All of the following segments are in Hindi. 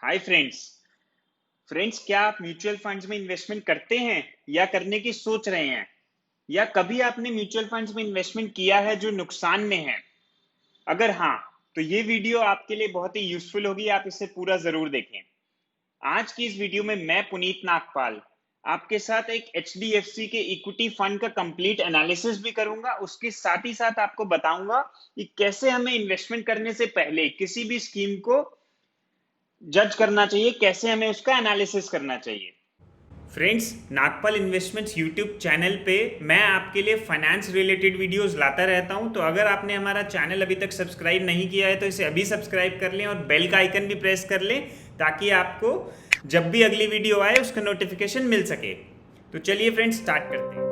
Hi friends. क्या आप म्यूचुअल फंड्स में इन्वेस्टमेंट करते हैं या करने की सोच रहे हैं, या कभी आपने म्यूचुअल फंड्स में इन्वेस्टमेंट किया है जो नुकसान में है? अगर हाँ, तो ये वीडियो आपके लिए बहुत ही यूजफुल होगी। आप इसे पूरा जरूर देखें। आज की इस वीडियो में मैं पुनीत नागपाल आपके साथ एक HDFC के इक्विटी फंड का कंप्लीट एनालिसिस भी करूंगा। उसके साथ ही साथ आपको बताऊंगा कि कैसे हमें इन्वेस्टमेंट करने से पहले किसी भी स्कीम को जज करना चाहिए, कैसे हमें उसका एनालिसिस करना चाहिए। Friends, Nagpal investments YouTube channel पे मैं आपके लिए फाइनेंस रिलेटेड वीडियोस लाता रहता हूं। तो अगर आपने हमारा चैनल अभी तक सब्सक्राइब नहीं किया है तो इसे अभी सब्सक्राइब कर लें और बेल का आइकन भी प्रेस कर लें, ताकि आपको जब भी अगली वीडियो आए उसका नोटिफिकेशन मिल सके। तो चलिए फ्रेंड्स, स्टार्ट करते हैं।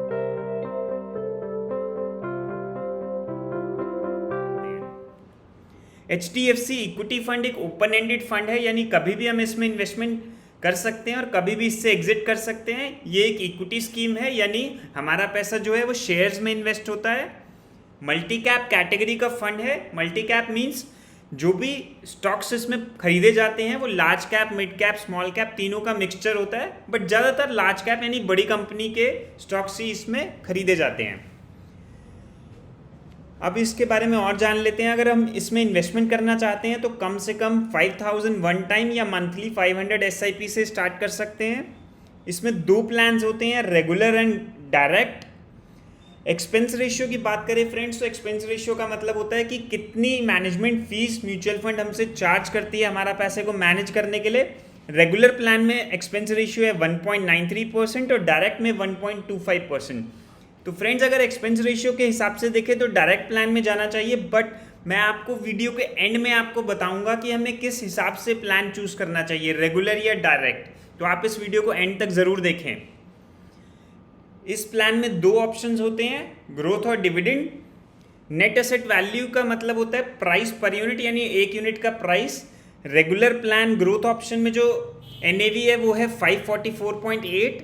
HDFC इक्विटी फंड एक ओपन एंडेड फंड है, यानी कभी भी हम इसमें इन्वेस्टमेंट कर सकते हैं और कभी भी इससे एग्जिट कर सकते हैं। ये एक इक्विटी स्कीम है, यानी हमारा पैसा जो है वो शेयर्स में इन्वेस्ट होता है। मल्टी कैप कैटेगरी का फंड है। मल्टी कैप मीन्स जो भी स्टॉक्स इसमें खरीदे जाते हैं वो large cap, mid cap, small cap तीनों का मिक्सचर होता है, बट ज़्यादातर लार्ज कैप यानी बड़ी कंपनी के स्टॉक्स ही इसमें खरीदे जाते हैं। अब इसके बारे में और जान लेते हैं। अगर हम इसमें इन्वेस्टमेंट करना चाहते हैं तो कम से कम 5000 वन टाइम या मंथली 500 SIP से स्टार्ट कर सकते हैं। इसमें दो प्लान्स होते हैं, regular and direct. Expense ratio की बात करें फ्रेंड्स, तो एक्सपेंस रेशियो का मतलब होता है कि कितनी मैनेजमेंट फीस म्यूचुअल फंड हमसे चार्ज करती है हमारा पैसे को मैनेज करने के लिए। रेगुलर प्लान में एक्सपेंस रेशियो है 1.93% और डायरेक्ट में 1.25%। तो फ्रेंड्स, अगर एक्सपेंस रेशियो के हिसाब से देखें तो डायरेक्ट प्लान में जाना चाहिए, बट मैं आपको वीडियो के एंड में आपको बताऊंगा कि हमें किस हिसाब से प्लान चूज करना चाहिए, रेगुलर या डायरेक्ट। तो आप इस वीडियो को एंड तक जरूर देखें। इस प्लान में दो ऑप्शंस होते हैं, ग्रोथ और डिविडेंड। नेट एसेट वैल्यू का मतलब होता है प्राइस पर यूनिट, यानी एक यूनिट का price. Regular plan growth option में जो NAV है वो है 544.8।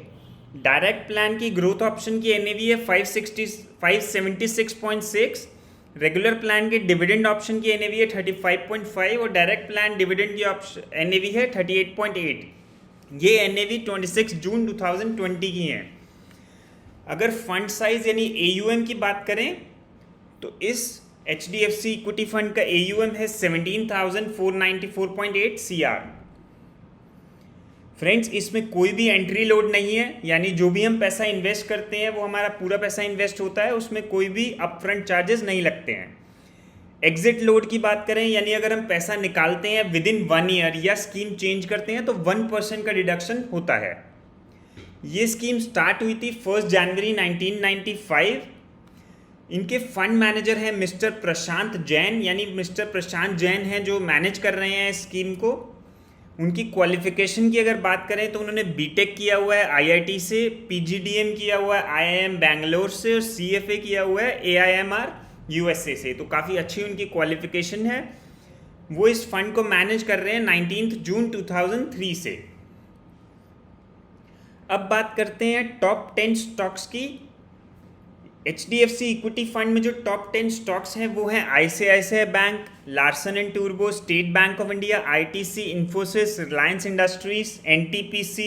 डायरेक्ट प्लान की ग्रोथ ऑप्शन की NAV है 576.6। रेगुलर प्लान के डिविडेंड ऑप्शन की NAV है 35.5 और डायरेक्ट प्लान डिविडेंड की ऑप्शन NAV है 38.8। ये NAV 26 जून 2020 की है। अगर फंड साइज यानी AUM की बात करें तो इस HDFC इक्विटी फंड का AUM है 17,494.8 CR। फ्रेंड्स, इसमें कोई भी एंट्री लोड नहीं है, यानी जो भी हम पैसा इन्वेस्ट करते हैं वो हमारा पूरा पैसा इन्वेस्ट होता है, उसमें कोई भी अपफ्रंट चार्जेस नहीं लगते हैं। एग्जिट लोड की बात करें, यानी अगर हम पैसा निकालते हैं विद इन 1 ईयर या स्कीम चेंज करते हैं तो 1% का डिडक्शन होता है। ये स्कीम स्टार्ट हुई थी 1 जनवरी 1995। इनके फंड मैनेजर हैं मिस्टर प्रशांत जैन, यानी मिस्टर प्रशांत जैन हैं जो मैनेज कर रहे हैं इस स्कीम को। उनकी क्वालिफिकेशन की अगर बात करें तो उन्होंने BTech किया हुआ है IIT से, PGDM किया हुआ है IIM बैंगलोर से और CFA किया हुआ है AIMR USA से। तो काफ़ी अच्छी उनकी क्वालिफिकेशन है। वो इस फंड को मैनेज कर रहे हैं 19 जून 2003 से। अब बात करते हैं टॉप 10 स्टॉक्स की। HDFC इक्विटी फंड में जो टॉप 10 स्टॉक्स हैं वो हैं ICICI बैंक, लार्सन एंड टूर्बो, State Bank of India, ITC, Infosys, Reliance Industries, NTPC,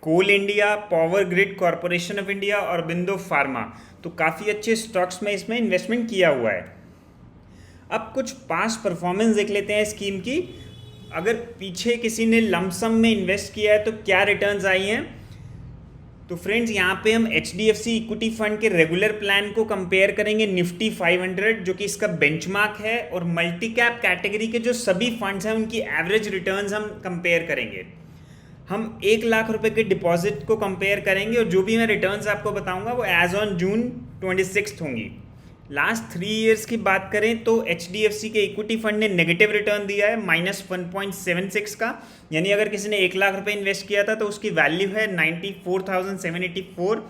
Coal India, Power Grid Corporation of India और बिंदो फार्मा। तो काफ़ी अच्छे स्टॉक्स में इसमें इन्वेस्टमेंट किया हुआ है। अब कुछ पास्ट परफॉर्मेंस देख लेते हैं स्कीम की। अगर पीछे किसी ने लमसम में इन्वेस्ट किया है तो क्या रिटर्न्स आई हैं। तो फ्रेंड्स, यहाँ पे हम HDFC इक्विटी फंड के रेगुलर प्लान को कंपेयर करेंगे निफ्टी 500, जो कि इसका बेंचमार्क है, और मल्टी कैप कैटेगरी के जो सभी फंड्स हैं उनकी एवरेज रिटर्न्स हम कंपेयर करेंगे। हम 1 लाख रुपए के डिपॉजिट को कंपेयर करेंगे और जो भी मैं रिटर्न्स आपको बताऊंगा वो एज ऑन जून 26 होंगी। लास्ट 3 ईयर्स की बात करें तो HDFC के इक्विटी फंड ने नेगेटिव रिटर्न दिया है -1.76 का, यानी अगर किसी ने 1 लाख रुपए इन्वेस्ट किया था तो उसकी वैल्यू है 94,784।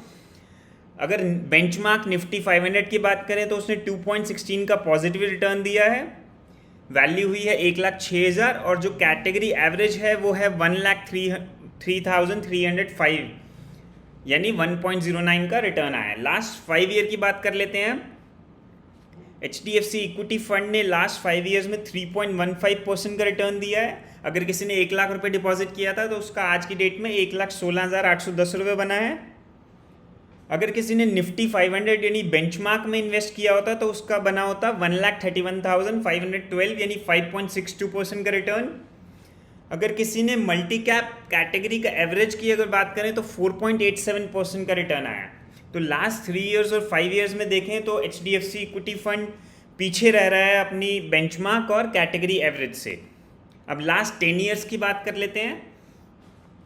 अगर बेंचमार्क निफ्टी 500 की बात करें तो उसने 2.16 का पॉजिटिव रिटर्न दिया है, वैल्यू हुई है 1,06,000, और जो कैटेगरी एवरेज है वो है 1,03,305, यानी 1.09 का रिटर्न आया है। लास्ट 5 ईयर की बात कर लेते हैं। HDFC इक्विटी फंड ने लास्ट 5 ईयर्स में 3.15% का रिटर्न दिया है। अगर किसी ने 1 लाख रुपए डिपॉजिट किया था तो उसका आज की डेट में 1,16,810 रुपये बना है। अगर किसी ने निफ्टी 500 यानी बेंचमार्क में इन्वेस्ट किया होता तो उसका बना होता 1,31,512 यानी 5.62% का रिटर्न। अगर किसी ने मल्टी कैप कैटेगरी का एवरेज की अगर बात करें तो 4.87% का रिटर्न आया। तो लास्ट 3 ईयर्स और 5 ईयर्स में देखें तो HDFC इक्विटी फंड पीछे रह रहा है अपनी बेंचमार्क और कैटेगरी एवरेज से। अब लास्ट 10 ईयर्स की बात कर लेते हैं।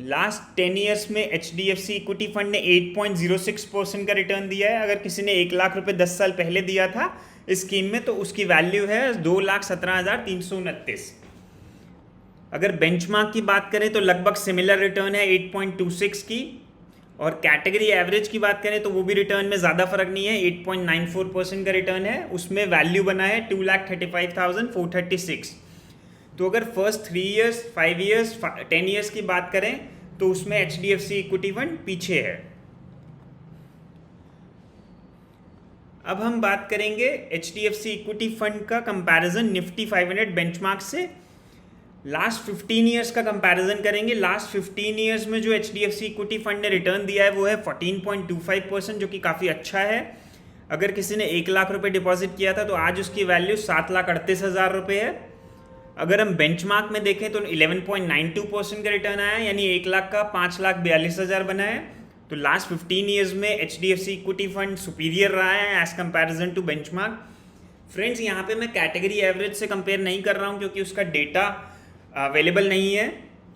लास्ट 10 ईयर्स में HDFC इक्विटी फंड ने 8.06% का रिटर्न दिया है। अगर किसी ने 1 लाख रुपए 10 साल पहले दिया था इस स्कीम में तो उसकी वैल्यू है 2,17,329। अगर बेंचमार्क की बात करें तो लगभग सिमिलर रिटर्न है 8.26 की, और कैटेगरी एवरेज की बात करें तो वो भी रिटर्न में ज़्यादा फर्क नहीं है, 8.94% का रिटर्न है। उसमें वैल्यू बना है 2,35,436। तो अगर फर्स्ट 3 ईयर्स 5 ईयर्स 10 ईयर्स की बात करें तो उसमें HDFC इक्विटी फंड पीछे है। अब हम बात करेंगे HDFC इक्विटी फंड का कंपैरिजन निफ्टी 500 बेंचमार्क से। लास्ट 15 ईयर्स का कंपैरिजन करेंगे। लास्ट 15 ईयर्स में जो HDFC इक्विटी फंड ने रिटर्न दिया है वो है 14.25%, जो कि काफ़ी अच्छा है। अगर किसी ने 1 लाख रुपए डिपॉजिट किया था तो आज उसकी वैल्यू 7,38,000 रुपये है। अगर हम बेंचमार्क में देखें तो 11.92% का रिटर्न आया, यानी 1 लाख का 5,42,000 बना है। तो लास्ट 15 ईयर्स में HDFC इक्विटी फंड सुपीरियर रहा है as comparison to benchmark. Friends, यहाँ पे मैं कैटेगरी एवरेज से कंपेयर नहीं कर रहा हूँ क्योंकि उसका डेटा अवेलेबल नहीं है।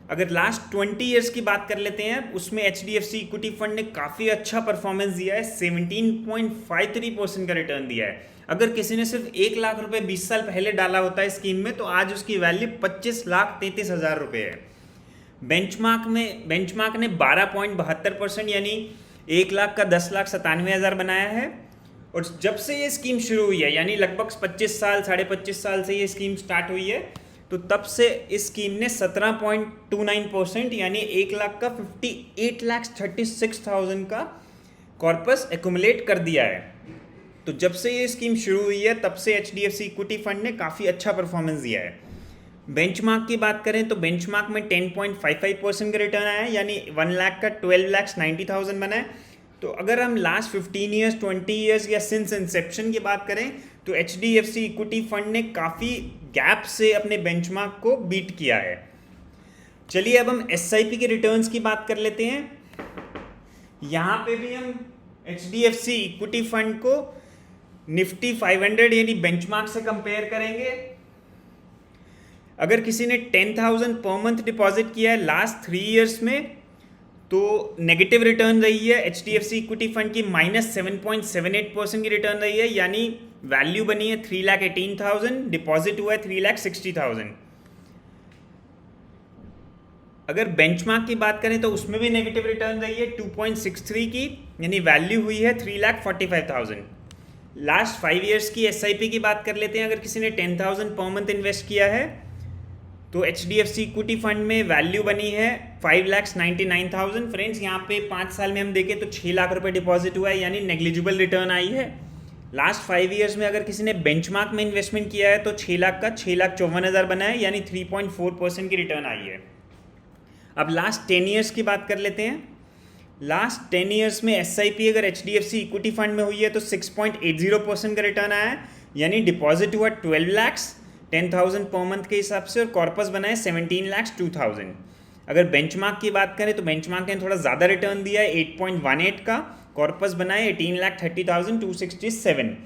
अगर लास्ट 20 ईयर्स की बात कर लेते हैं, उसमें HDFC इक्विटी फंड ने काफ़ी अच्छा परफॉर्मेंस दिया है, 17.53% का रिटर्न दिया है। अगर किसी ने सिर्फ 1 लाख रुपए 20 साल पहले डाला होता है स्कीम में तो आज उसकी वैल्यू 25,33,000 रुपये है। बेंचमार्क ने 12.72% यानी 1 लाख का 10,97,000 बनाया है। और जब से ये स्कीम शुरू हुई है, यानी लगभग 25 साल 25.5 साल से ये स्कीम स्टार्ट हुई है, तो तब से इस स्कीम ने 17.29% यानी 1 लाख का 58,36,000 का कॉर्पस एक्यूमुलेट कर दिया है। तो जब से ये स्कीम शुरू हुई है तब से HDFC इक्विटी फंड ने काफ़ी अच्छा परफॉर्मेंस दिया है। बेंचमार्क की बात करें तो बेंचमार्क में 10.55% का रिटर्न आया है, यानी 1 लाख का 12,90,000 बना है। तो अगर हम लास्ट 15 ईयर्स 20 ईयर्स या सिंस इंसेप्शन की बात करें तो HDFC इक्विटी फंड ने काफ़ी गैप से अपने बेंचमार्क को बीट किया है। चलिए अब हम SIP के रिटर्न्स की बात कर लेते हैं। यहाँ पे भी हम HDFC इक्विटी फंड को निफ्टी 500 यानी बेंचमार्क से कंपेयर करेंगे। अगर किसी ने 10,000 पर मंथ डिपॉजिट किया है लास्ट 3 ईयर्स में तो नेगेटिव रिटर्न रही है HDFC इक्विटी फंड की, -7.78% की रिटर्न रही है, यानी वैल्यू बनी है 3,18,000, डिपॉजिट हुआ है 3,60,000। अगर बेंचमार्क की बात करें तो उसमें भी नेगेटिव रिटर्न रही है 2.63 की, यानी वैल्यू हुई है 3,45,000। लास्ट 5 ईयर्स की SIP की बात कर लेते हैं। अगर किसी ने 10,000 पर मंथ इन्वेस्ट किया है तो HDFC इक्विटी फंड में वैल्यू बनी है 5,99,000। फ्रेंड्स, यहाँ पे 5 साल में हम देखें तो 6 लाख रुपए डिपॉजिट हुआ है, यानी नेग्लिजिबल रिटर्न आई है। लास्ट 5 ईयर्स में अगर किसी ने बेंचमार्क में इन्वेस्टमेंट किया है तो 6 लाख का 6,54,000 बना है, यानी 3.4% की रिटर्न आई है। अब लास्ट 10 ईयर्स की बात कर लेते हैं। लास्ट 10 ईयर्स में SIP अगर HDFC इक्विटी फंड में हुई है तो 6.80% का रिटर्न आया है, यानी डिपॉजिट हुआ 12 लैक्स 10,000 पर मंथ के हिसाब से, और कॉर्पस बनाए 17,02,000। अगर बेंचमार्क की बात करें तो बेंचमार्क ने थोड़ा ज़्यादा रिटर्न दिया है 8.18 का, कॉर्पस बनाए 18,30,267।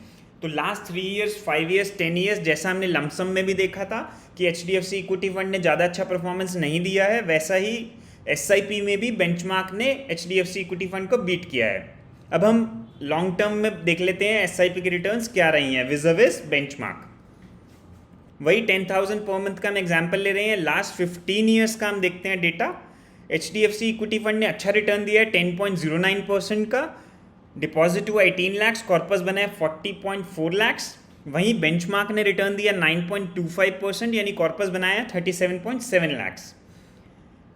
तो लास्ट 3 ईयर्स 5 ईयर्स 10 ईयर्स जैसा हमने लमसम में भी देखा था कि HDFC इक्विटी फंड ने ज़्यादा अच्छा परफॉर्मेंस नहीं दिया है, वैसा ही SIP में भी बेंचमार्क ने HDFC इक्विटी फंड को बीट किया है। अब हम लॉन्ग टर्म में देख लेते हैं SIP की रिटर्न्स क्या रही हैं विज़ बेंचमार्क। वही 10,000 पर मंथ का हम एग्जाम्पल ले रहे हैं। लास्ट 15 ईयर्स का हम देखते हैं डेटा। HDFC इक्विटी फंड ने अच्छा रिटर्न दिया है 10.09% का, डिपॉजिट हुआ 18 लाख, कॉर्पस बना है 40.4 लाख। वहीं बेंचमार्क ने रिटर्न दिया 9.25%, यानी कॉर्पस बनाया 37.7 लाख।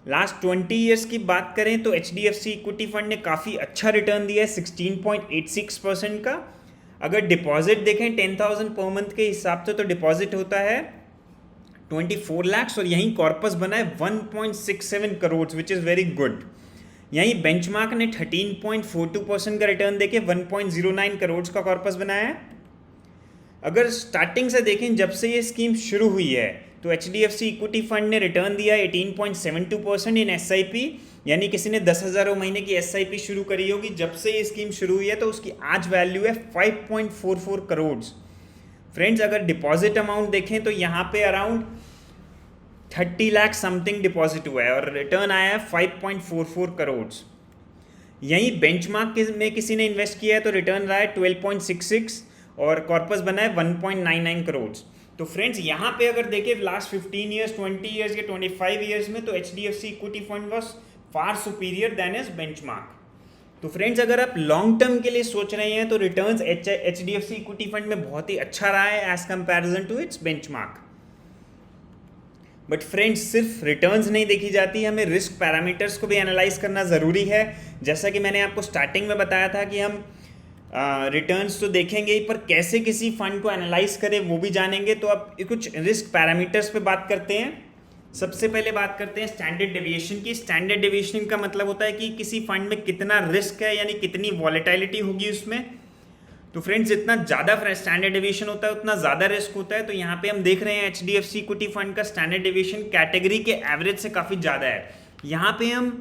लास्ट 20 ईयर्स की बात करें तो HDFC इक्विटी फंड ने काफ़ी अच्छा रिटर्न दिया है 16.86% का। अगर डिपॉजिट देखें 10,000 पर मंथ के हिसाब से तो डिपॉजिट होता है 24 lakhs और यहीं कॉर्पस बना है 1.67 crore which is very good. यहीं बेंचमार्क ने 13.42% का रिटर्न देके 1.09 करोड़ का कॉर्पस बनाया है। अगर स्टार्टिंग से देखें जब से ये स्कीम शुरू हुई है तो HDFC इक्विटी फंड ने रिटर्न दिया 18.72% इन SIP, यानी किसी ने 10,000 महीने की SIP शुरू करी होगी जब से ये स्कीम शुरू हुई है तो उसकी आज वैल्यू है 5.44 करोड़। फ्रेंड्स अगर डिपॉजिट अमाउंट देखें तो यहाँ पे अराउंड 30 लाख समथिंग डिपॉजिट हुआ है और रिटर्न आया है 5.44 करोड़। यहीं बेंचमार्क में किसी ने इन्वेस्ट किया है तो रिटर्न रहा है 12.66 और कॉर्पस बना है 1.99 करोड़। तो फ्रेंड्स यहाँ पे अगर देखें लास्ट 15 ईयर्स 20 ईयर्स या 25 ईयर्स में तो HDFC equity fund was far superior than is benchmark. तो फ्रेंड्स अगर आप लॉन्ग टर्म के लिए सोच रहे हैं तो रिटर्न्स HDFC इक्विटी फंड में बहुत ही अच्छा रहा है as comparison to its benchmark. But friends सिर्फ रिटर्न्स नहीं देखी जाती, हमें रिस्क पैरामीटर्स को भी एनालाइज करना ज़रूरी है। जैसा कि मैंने आपको स्टार्टिंग में बताया था कि हम रिटर्न्स तो देखेंगे ही पर कैसे किसी फंड को एनालाइज करें वो भी जानेंगे। तो अब कुछ रिस्क पैरामीटर्स पे बात करते हैं। सबसे पहले बात करते हैं स्टैंडर्ड डेविएशन की। स्टैंडर्ड डेविएशन का मतलब होता है कि किसी फंड में कितना रिस्क है, यानी कितनी वॉलेटिलिटी होगी उसमें। तो फ्रेंड्स जितना ज़्यादा स्टैंडर्ड डेविएशन होता है उतना ज़्यादा रिस्क होता है। तो यहाँ पे हम देख रहे हैं HDFC इक्विटी फंड का स्टैंडर्ड डेविएशन कैटेगरी के एवरेज से काफ़ी ज़्यादा है। यहाँ पे हम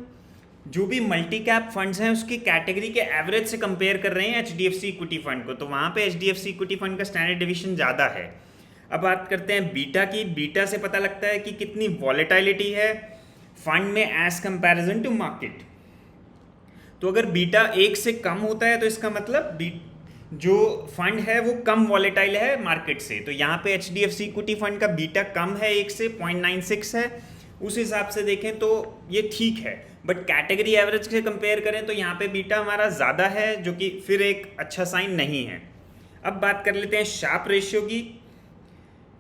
जो भी मल्टी कैप फंड्स हैं उसकी कैटेगरी के एवरेज से कंपेयर कर रहे हैं HDFC इक्विटी फंड को, तो वहाँ पे HDFC इक्विटी फंड का स्टैंडर्ड डेविएशन ज़्यादा है। अब बात करते हैं बीटा की। बीटा से पता लगता है कि कितनी वॉलेटिलिटी है फंड में एज कंपैरिजन टू मार्केट। तो अगर बीटा 1 से कम होता है तो इसका मतलब जो फंड है वो कम वॉलेटाइल है मार्केट से। तो यहाँ पे HDFC इक्विटी फंड का बीटा कम है 1 से 0.96 है, उस हिसाब से देखें तो ये ठीक है। बट कैटेगरी एवरेज से कंपेयर करें तो यहाँ पे बीटा हमारा ज़्यादा है, जो कि फिर एक अच्छा साइन नहीं है। अब बात कर लेते हैं शार्प रेशियो की।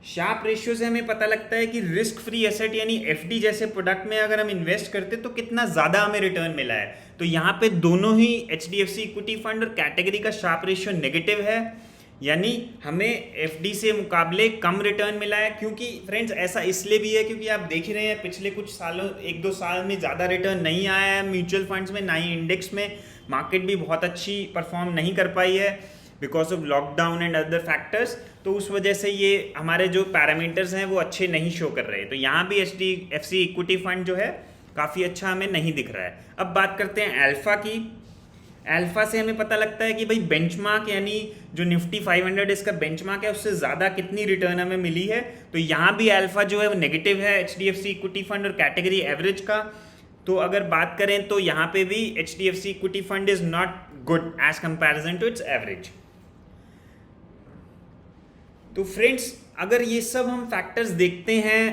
शार्प रेशियो से हमें पता लगता है कि रिस्क फ्री एसेट यानी FD जैसे प्रोडक्ट में अगर हम इन्वेस्ट करते तो कितना ज़्यादा हमें रिटर्न मिला है। तो यहाँ पे दोनों ही HDFC इक्विटी फंड और कैटेगरी का शार्प रेशियो नेगेटिव है, यानी हमें FD से मुकाबले कम रिटर्न मिला है। क्योंकि फ्रेंड्स ऐसा इसलिए भी है क्योंकि आप देख ही रहे हैं पिछले कुछ सालों 1-2 साल में ज़्यादा रिटर्न नहीं आया है म्यूचुअल फंड्स में, ना ही इंडेक्स में। मार्केट भी बहुत अच्छी परफॉर्म नहीं कर पाई है because of lockdown and other factors. तो उस वजह से ये हमारे जो पैरामीटर्स हैं वो अच्छे नहीं शो कर रहे। तो यहाँ भी HDFC इक्विटी फंड जो है काफ़ी अच्छा हमें नहीं दिख रहा है। अब बात करते हैं अल्फा की। अल्फा से हमें पता लगता है कि भाई बेंचमार्क यानी जो निफ्टी 500 इसका बेंचमार्क है उससे ज़्यादा कितनी रिटर्न हमें मिली है। तो यहाँ भी अल्फा जो है वो नेगेटिव है HDFC इक्विटी फंड और कैटेगरी एवरेज का। तो अगर बात करें तो यहाँ पे भी HDFC equity fund is not good as comparison to its average. तो फ्रेंड्स अगर ये सब हम फैक्टर्स देखते हैं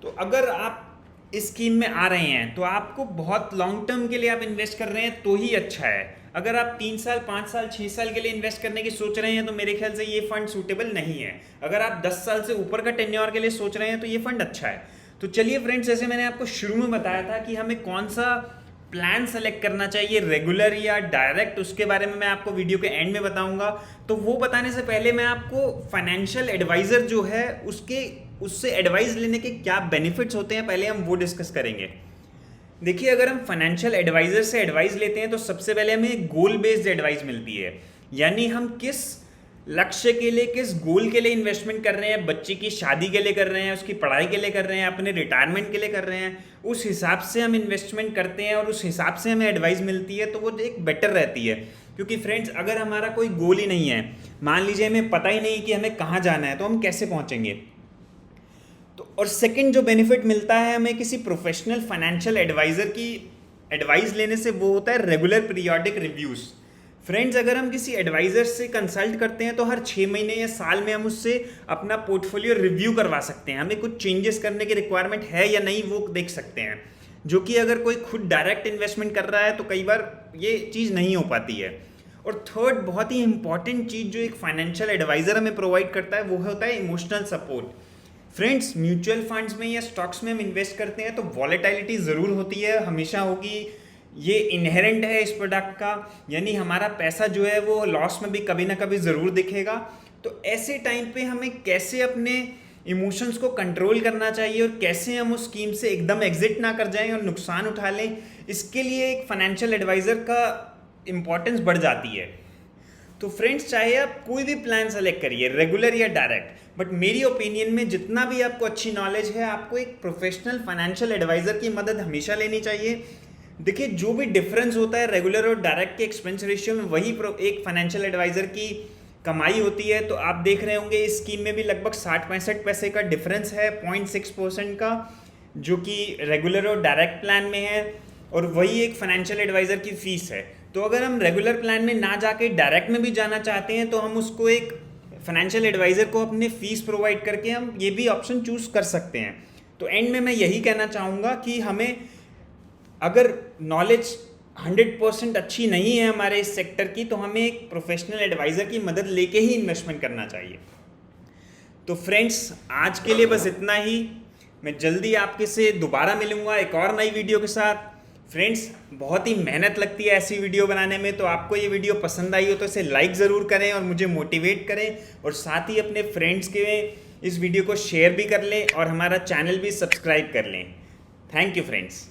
तो अगर आप इस स्कीम में आ रहे हैं तो आपको बहुत लॉन्ग टर्म के लिए आप इन्वेस्ट कर रहे हैं तो ही अच्छा है। अगर आप 3 साल 5 साल 6 साल के लिए इन्वेस्ट करने की सोच रहे हैं तो मेरे ख्याल से ये फंड सूटेबल नहीं है। अगर आप 10 साल से ऊपर का टेन्योर के लिए सोच रहे हैं तो ये फंड अच्छा है। तो चलिए फ्रेंड्स, जैसे मैंने आपको शुरू में बताया था कि हमें कौन सा प्लान सेलेक्ट करना चाहिए, रेगुलर या डायरेक्ट, उसके बारे में मैं आपको वीडियो के एंड में बताऊंगा। तो वो बताने से पहले मैं आपको फाइनेंशियल एडवाइज़र जो है उससे एडवाइस लेने के क्या बेनिफिट्स होते हैं पहले हम वो डिस्कस करेंगे। देखिए, अगर हम फाइनेंशियल एडवाइज़र से एडवाइस लेते हैं तो सबसे पहले हमें गोल बेस्ड एडवाइस मिलती है, यानी हम किस लक्ष्य के लिए, किस गोल के लिए इन्वेस्टमेंट कर रहे हैं। बच्चे की शादी के लिए कर रहे हैं, उसकी पढ़ाई के लिए कर रहे हैं, अपने रिटायरमेंट के लिए कर रहे हैं, उस हिसाब से हम इन्वेस्टमेंट करते हैं और उस हिसाब से हमें एडवाइस मिलती है तो वो एक बेटर रहती है। क्योंकि फ्रेंड्स अगर हमारा कोई गोल ही नहीं है, मान लीजिए हमें पता ही नहीं कि हमें कहाँ जाना है, तो हम कैसे पहुँचेंगे। तो और सेकंड जो बेनिफिट मिलता है हमें किसी प्रोफेशनल फाइनेंशियल एडवाइज़र की एडवाइस लेने से, वो होता है रेगुलर पीरियोडिक रिव्यूज़। फ्रेंड्स अगर हम किसी एडवाइज़र से कंसल्ट करते हैं तो हर 6 महीने या साल में हम उससे अपना पोर्टफोलियो रिव्यू करवा सकते हैं। हमें कुछ चेंजेस करने की रिक्वायरमेंट है या नहीं वो देख सकते हैं, जो कि अगर कोई खुद डायरेक्ट इन्वेस्टमेंट कर रहा है तो कई बार ये चीज़ नहीं हो पाती है। और थर्ड बहुत ही इंपॉर्टेंट चीज़ जो एक फाइनेंशियल एडवाइज़र हमें प्रोवाइड करता है वो होता है emotional support. Friends mutual funds में या स्टॉक्स में हम इन्वेस्ट करते हैं तो वॉलेटिलिटी ज़रूर होती है, हमेशा होगी, ये इनहेरेंट है इस प्रोडक्ट का, यानी हमारा पैसा जो है वो लॉस में भी कभी ना कभी ज़रूर दिखेगा। तो ऐसे टाइम पे हमें कैसे अपने इमोशंस को कंट्रोल करना चाहिए और कैसे हम उस स्कीम से एकदम एग्जिट ना कर जाएं और नुकसान उठा लें, इसके लिए एक फाइनेंशियल एडवाइज़र का इम्पॉर्टेंस बढ़ जाती है। तो फ्रेंड्स, चाहे आप कोई भी प्लान सेलेक्ट करिए, रेगुलर या डायरेक्ट, बट मेरी ओपिनियन में जितना भी आपको अच्छी नॉलेज है, आपको एक प्रोफेशनल फाइनेंशियल एडवाइज़र की मदद हमेशा लेनी चाहिए। देखिए, जो भी डिफरेंस होता है रेगुलर और डायरेक्ट के एक्सपेंस रेशियो में, वही एक फाइनेंशियल एडवाइज़र की कमाई होती है। तो आप देख रहे होंगे इस स्कीम में भी लगभग 60-65 पैसे का डिफरेंस है, 0.6% का, जो कि रेगुलर और डायरेक्ट प्लान में है, और वही एक फाइनेंशियल एडवाइज़र की फ़ीस है। तो अगर हम रेगुलर प्लान में ना जाके डायरेक्ट में भी जाना चाहते हैं, तो हम उसको एक फाइनेंशियल एडवाइज़र को अपने फ़ीस प्रोवाइड करके हम ये भी ऑप्शन चूज़ कर सकते हैं। तो एंड में मैं यही कहना चाहूँगा कि हमें अगर नॉलेज 100% अच्छी नहीं है हमारे इस सेक्टर की, तो हमें एक प्रोफेशनल एडवाइज़र की मदद लेके ही इन्वेस्टमेंट करना चाहिए। तो फ्रेंड्स, आज के लिए बस इतना ही। मैं जल्दी आपके से दोबारा मिलूँगा एक और नई वीडियो के साथ। फ्रेंड्स, बहुत ही मेहनत लगती है ऐसी वीडियो बनाने में, तो आपको ये वीडियो पसंद आई हो तो इसे लाइक ज़रूर करें और मुझे मोटिवेट करें, और साथ ही अपने फ्रेंड्स के इस वीडियो को शेयर भी कर लें और हमारा चैनल भी सब्सक्राइब कर लें। Thank you friends.